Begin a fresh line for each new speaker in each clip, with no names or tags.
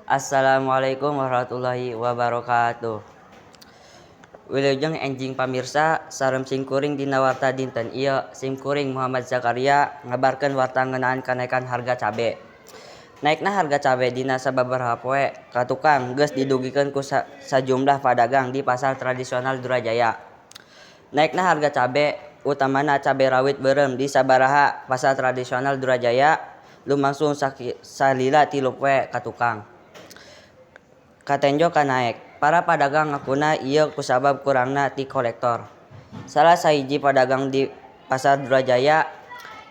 Assalamualaikum warahmatullahi wabarakatuh. Wilujeng enjing pamirsa sareng simkuring dina warta dinten ieu simkuring Muhammad Zakaria ngabarkeun warta ngeunaan kenaikan harga cabe. Naikna harga cabe dina sababaraha poe ka tukang geus didugikeun ku sajumlah padagang di pasar tradisional Durajaya. Naikna harga cabe utamana cabe rawit beureum di sabaraha pasar tradisional Durajaya lumangsung salila 3 poe ka tukang. Katenjo ka naek. Para padagang ngakuna ieu kusabab kurangna ti kolektor. Salah sahiji padagang di pasar Durajaya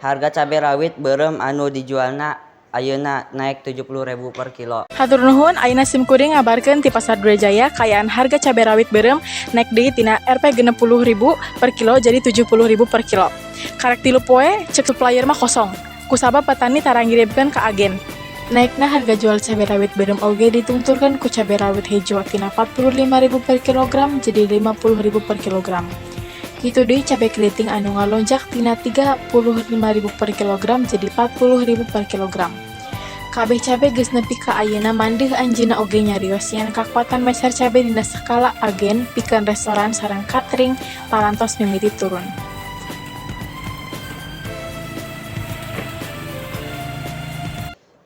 harga cabe rawit beureum anu dijualna ayeuna naek 70.000 per kilo.
Hatur nuhun, ayeuna simkuring ngabarkeun ti pasar Durajaya kaayaan harga cabe rawit beureum naek deui tina Rp 60.000 per kilo jadi 70.000 per kilo. Karek 3 poe cek supplier mah kosong. Kusabab petani tara ngirimkeun ka agen. Naikna harga jual cabai rawit beureum oge ditungturkeun ku cabai rawit hejo tina 45.000 per kilogram jadi 50.000 per kilogram. Kitu deui cabai keriting anu ngalonjak tina 35.000 per kilogram jadi 40.000 per kilogram. Kabeh cabai geus nepi ka ayeuna mandeh anjeunna oge nyarios yen kakuatan meser cabai dina skala agen pikeun restoran sareng catering parantos mimiti turun.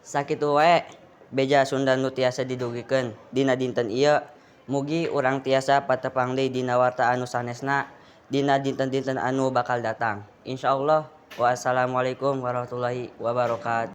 Sakitu wae beja Sunda nu tiasa didugikeun dina dinten ieu mugi urang tiasa patepang deui dina warta anu sanesna dina dinten-dinten anu bakal datang. Insyaallah. Wassalamualaikum warahmatullahi wabarakatuh.